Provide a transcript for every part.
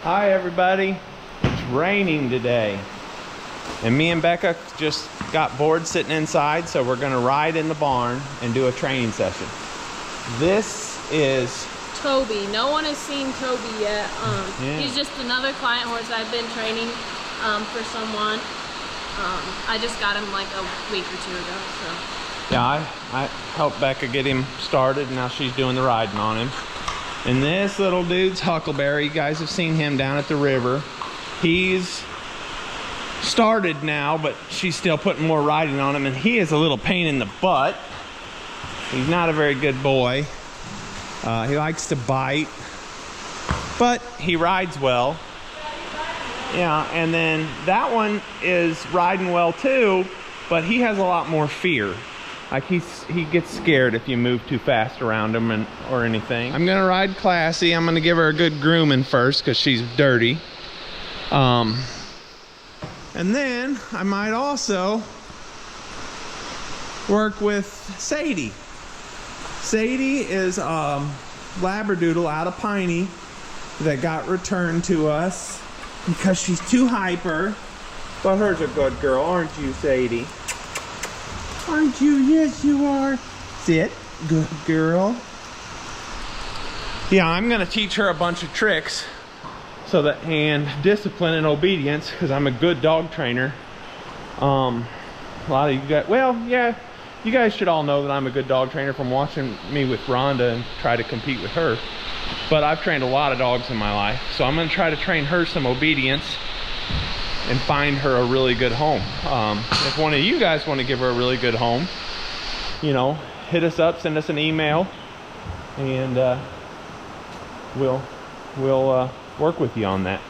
Hi everybody, it's raining today. And me and Becca just got bored sitting inside, so we're gonna ride in the barn and do a training session. This is Toby. No one has seen Toby yet. Yeah. He's just another client horse I've been training for someone. I just got him like a week or two ago, so. Yeah, I helped Becca get him started, and now she's doing the riding on him. And this little dude's Huckleberry. You guys have seen him down at the river. He's started now, but she's still putting more riding on him, and he is a little pain in the butt. He's not a very good boy. He likes to bite, but he rides well. Yeah, and then that one is riding well too, but he has a lot more fear. Like he gets scared if you move too fast around him or anything. I'm gonna ride classy. I'm gonna give her a good grooming first because she's dirty. And then I might also work with Sadie. Sadie is Labradoodle out of Piney that got returned to us because she's too hyper. But her's a good girl, aren't you, Sadie? Aren't you? Yes, you are. Sit. Good girl. Yeah, I'm gonna teach her a bunch of tricks and discipline and obedience, because I'm a good dog trainer. A lot of you guys, well, yeah, you guys should all know that I'm a good dog trainer from watching me with Rhonda and try to compete with her. But I've trained a lot of dogs in my life, so I'm gonna try to train her some obedience and find her a really good home. If one of you guys want to give her a really good home, you know, hit us up, send us an email, and we'll work with you on that.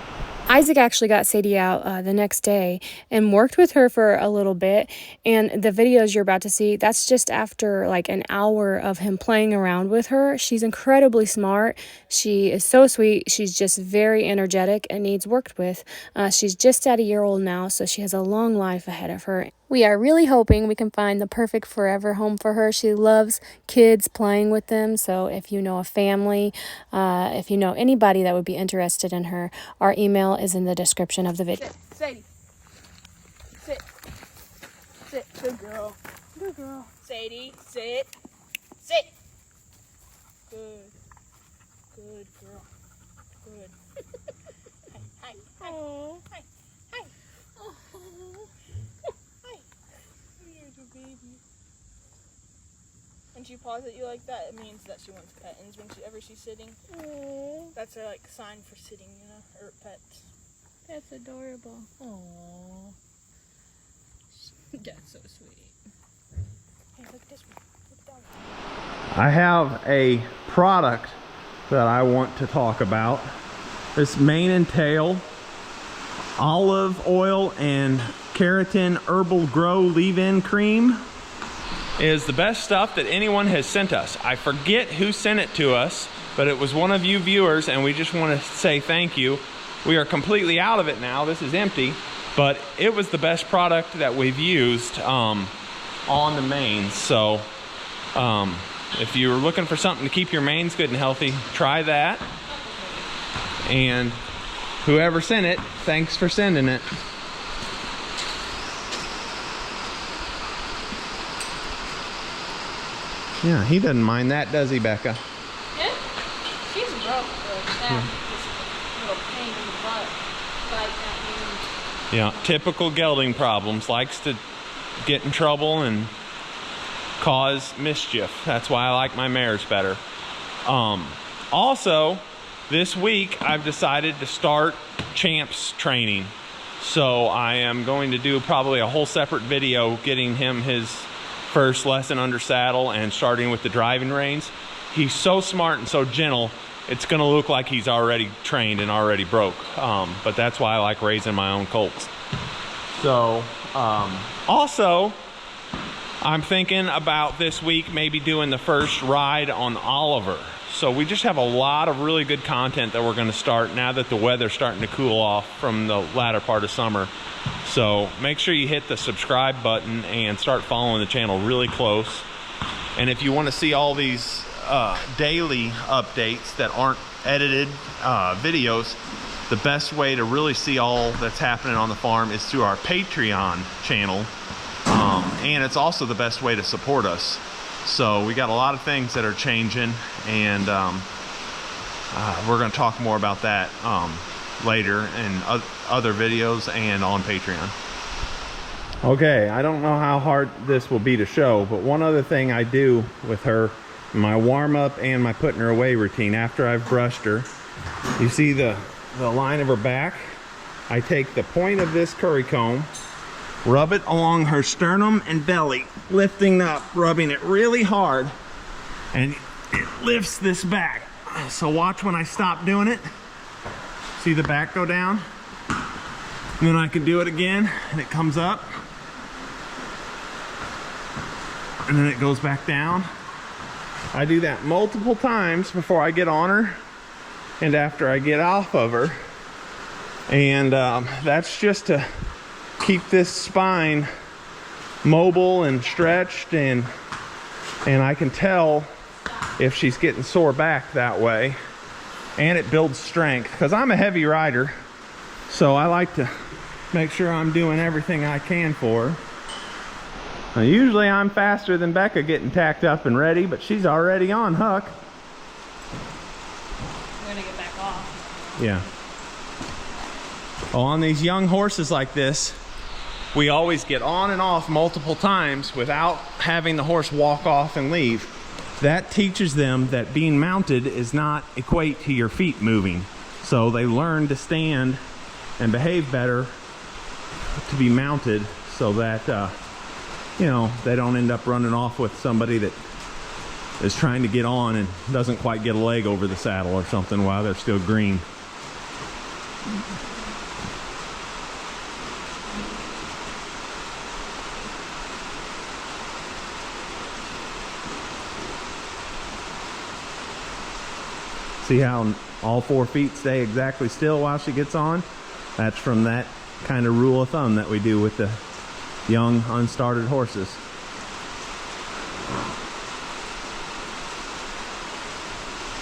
Isaac actually got Sadie out the next day and worked with her for a little bit. And the videos you're about to see, that's just after like an hour of him playing around with her. She's incredibly smart. She is so sweet. She's just very energetic and needs worked with. She's just at a year old now, so she has a long life ahead of her. We are really hoping we can find the perfect forever home for her. She loves kids, playing with them. So if you know a family, if you know anybody that would be interested in her, our email is in the description of the video. Sit, Sadie. Sit. Sit. Good girl. Good girl. Sadie, sit. Sit. Good. Good girl. Good. Hi. Hi. Hi. Hi. Hi. Oh. Hi. Here's your baby. When she paws at you like that, it means that she wants pettings whenever she's sitting. Aww. That's a like sign for sitting, you know, or pets. That's adorable. Aww. That's so sweet. Hey, look this way. Look down there. I have a product that I want to talk about. This mane and tail olive oil and keratin herbal grow leave-in cream is the best stuff that anyone has sent us. I forget who sent it to us, but it was one of you viewers, and we just want to say thank you. We are completely out of it now. This is empty, but it was the best product that we've used on the manes. So if you're looking for something to keep your manes good and healthy, try that. And whoever sent it, thanks for sending it. Yeah, he doesn't mind that, does he, Becca? Yeah, she's broke though. That little pain in the butt. Like that. Yeah, typical gelding problems. Likes to get in trouble and cause mischief. That's why I like my mares better. Also, this week I've decided to start champs training. So I am going to do probably a whole separate video getting him his first lesson under saddle and starting with the driving reins. He's so smart and so gentle, it's gonna look like he's already trained and already broke. But that's why I like raising my own colts. So also I'm thinking about this week maybe doing the first ride on Oliver. So we just have a lot of really good content that we're going to start now that the weather's starting to cool off from the latter part of summer. So make sure you hit the subscribe button and start following the channel really close. And if you want to see all these daily updates that aren't edited videos, the best way to really see all that's happening on the farm is through our Patreon channel. And it's also the best way to support us. So we got a lot of things that are changing, and we're going to talk more about that later in other videos and on Patreon. Okay, I don't know how hard this will be to show, but one other thing I do with her, my warm-up and my putting her away routine after I've brushed her, you see the line of her back? I take the point of this curry comb, rub it along her sternum and belly, lifting up, rubbing it really hard, and it lifts this back. So watch when I stop doing it. See the back go down? And then I can do it again, and it comes up. And then it goes back down. I do that multiple times before I get on her and after I get off of her. And that's just to keep this spine mobile and stretched, and I can tell if she's getting sore back that way. And it builds strength, because I'm a heavy rider, so I like to make sure I'm doing everything I can for her. Now, usually I'm faster than Becca getting tacked up and ready, but she's already on Huck. I'm gonna get back off. Yeah. Well, on these young horses like this, we always get on and off multiple times without having the horse walk off and leave. That teaches them that being mounted is not equate to your feet moving. So they learn to stand and behave better to be mounted, so that you know, they don't end up running off with somebody that is trying to get on and doesn't quite get a leg over the saddle or something while they're still green. See how all 4 feet stay exactly still while she gets on? That's from that kind of rule of thumb that we do with the young, unstarted horses.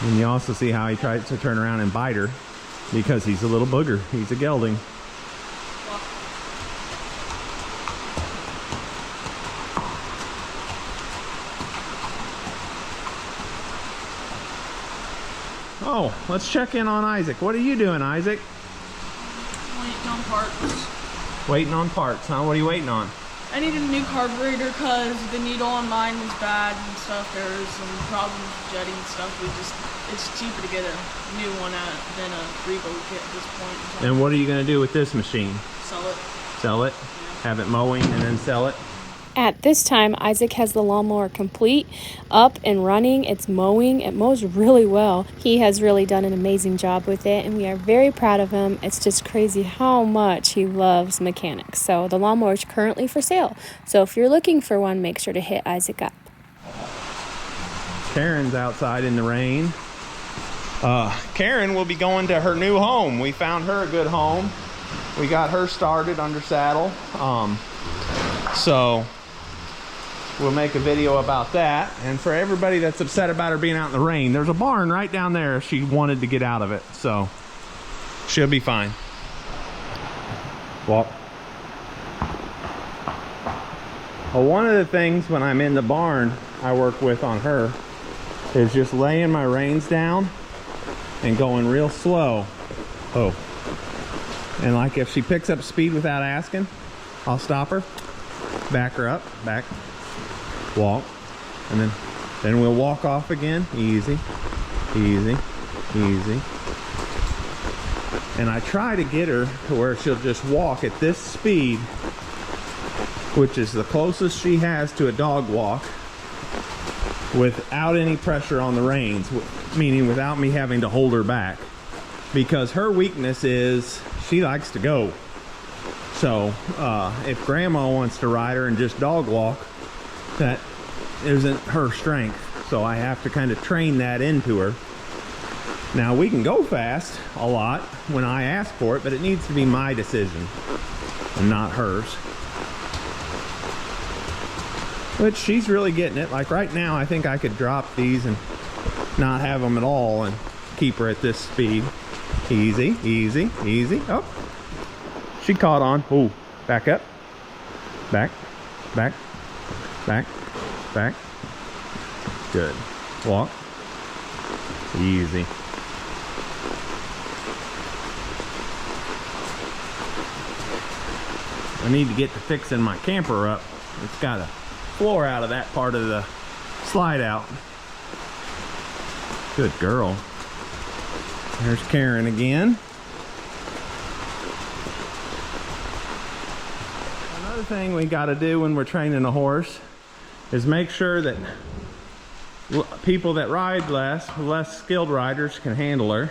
And you also see how he tries to turn around and bite her, because he's a little booger. He's a gelding. Oh, let's check in on Isaac. What are you doing, Isaac? Waiting on parts. Waiting on parts, huh? What are you waiting on? I need a new carburetor because the needle on mine is bad and stuff. There's some problems with jetting and stuff. It's cheaper to get a new one than a Revo kit at this point. And what are you going to do with this machine? Sell it. Sell it? Yeah. Have it mowing and then sell it? At this time, Isaac has the lawnmower complete, up and running. It's mowing. It mows really well. He has really done an amazing job with it, and we are very proud of him. It's just crazy how much he loves mechanics. So the lawnmower is currently for sale. So if you're looking for one, make sure to hit Isaac up. Karen's outside in the rain. Karen will be going to her new home. We found her a good home. We got her started under saddle. So we'll make a video about that. And for everybody that's upset about her being out in the rain, there's a barn right down there if she wanted to get out of it. So she'll be fine. Walk. Well, one of the things when I'm in the barn I work with on her is just laying my reins down and going real slow. Oh. And like if she picks up speed without asking, I'll stop her, back her up, back, walk, and then we'll walk off again. Easy, easy, easy. And I try to get her to where she'll just walk at this speed, which is the closest she has to a dog walk, without any pressure on the reins, meaning without me having to hold her back. Because her weakness is she likes to go. So if grandma wants to ride her and just dog walk, that isn't her strength. So I have to kind of train that into her. Now we can go fast a lot when I ask for it, but it needs to be my decision and not hers. Which she's really getting it. Like right now, I think I could drop these and not have them at all and keep her at this speed. Easy, easy, easy. Oh, she caught on. Ooh, back up. Back, back, back, back. Good. Walk. Easy. I need to get to fixing my camper up. It's got a floor out of that part of the slide out. Good girl. There's Karen again. Another thing we got to do when we're training a horse is make sure that people that ride less skilled riders can handle her.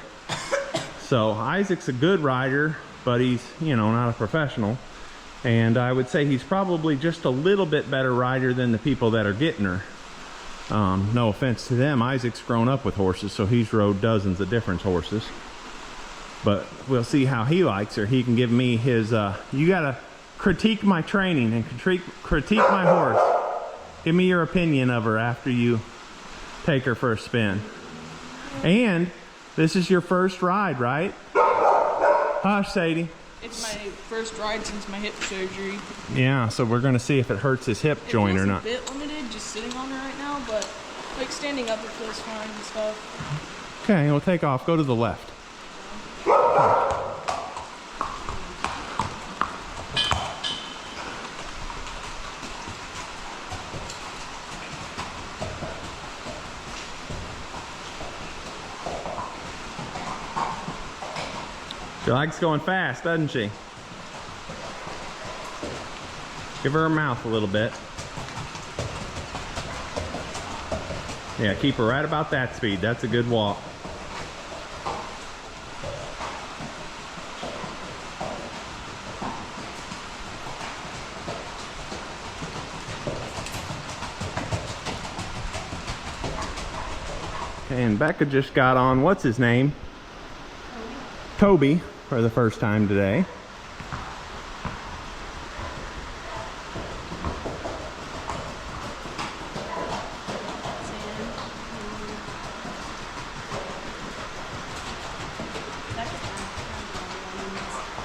So Isaac's a good rider, but he's, you know, not a professional. And I would say he's probably just a little bit better rider than the people that are getting her. No offense to them, Isaac's grown up with horses, so he's rode dozens of different horses. But we'll see how he likes her. He can give me his, you gotta critique my training and critique my horse. Give me your opinion of her after you take her for a spin. And this is your first ride, right? Hush, Sadie. It's my first ride since my hip surgery. Yeah, so we're gonna see if it hurts his hip joint or not. It feels a bit limited just sitting on her right now, but like standing up it feels fine and stuff. Okay, we'll take off. Go to the left. She likes going fast, doesn't she? Give her mouth a little bit. Yeah, keep her right about that speed. That's a good walk. Okay, and Becca just got on, what's his name? Toby, for the first time today.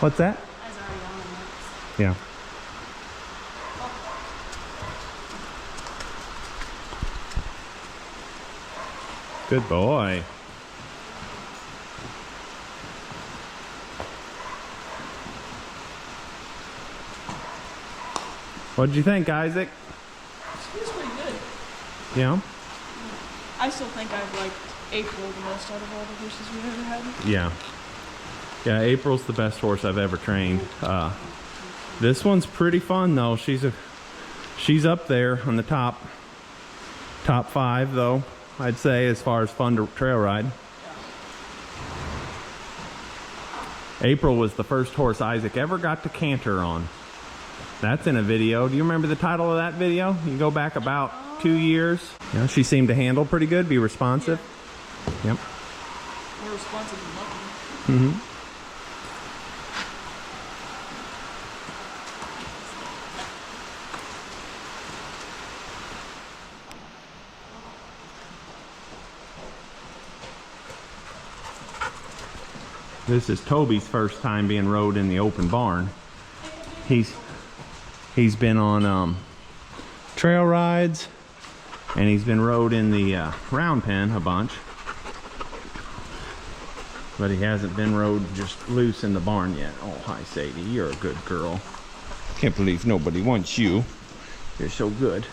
What's that? Yeah. Good boy. What'd you think, Isaac? She was pretty good. Yeah? I still think I've liked April the most out of all the horses we've ever had. Yeah. Yeah, April's the best horse I've ever trained. This one's pretty fun though. She's up there on the top 5 though, I'd say, as far as fun to trail ride. April was the first horse Isaac ever got to canter on. That's in a video. Do you remember the title of that video? You can go back about 2 years. You know, she seemed to handle pretty good, be responsive. Yeah. Yep. More responsive than lucky. Mm-hmm. This is Toby's first time being rode in the open barn. He's been on trail rides, and he's been rode in the round pen a bunch, but he hasn't been rode just loose in the barn yet. Oh, hi Sadie, you're a good girl. Can't believe nobody wants you. You're so good.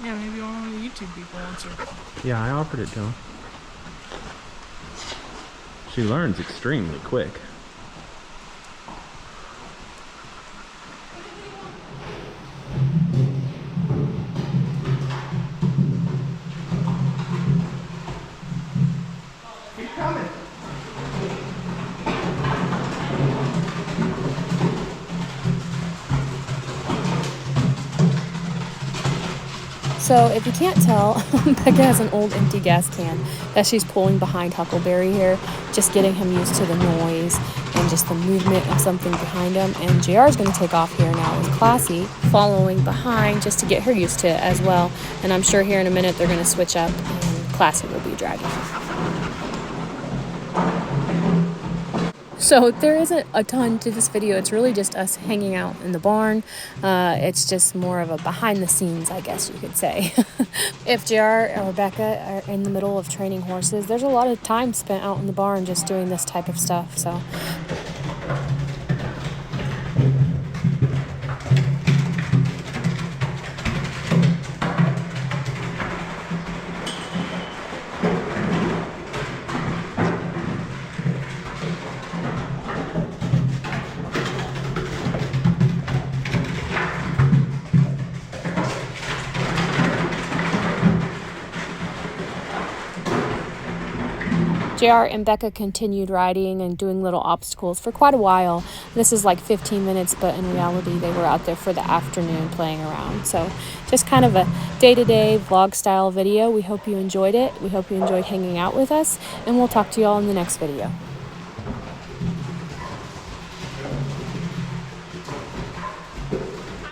Yeah, maybe one of the YouTube people wants her. Yeah, I offered it to him. She learns extremely quick. Keep coming. So if you can't tell, Becca has an old empty gas can that she's pulling behind Huckleberry here, just getting him used to the noise and just the movement of something behind him. And JR is going to take off here now with Classy following behind just to get her used to it as well. And I'm sure here in a minute they're going to switch up and Classy will be driving. So there isn't a ton to this video. It's really just us hanging out in the barn. It's just more of a behind the scenes, I guess you could say. If JR or Rebecca are in the middle of training horses, there's a lot of time spent out in the barn just doing this type of stuff. So JR and Becca continued riding and doing little obstacles for quite a while. This is like 15 minutes, but in reality, they were out there for the afternoon playing around. So just kind of a day-to-day vlog style video. We hope you enjoyed it. We hope you enjoyed hanging out with us, and we'll talk to you all in the next video.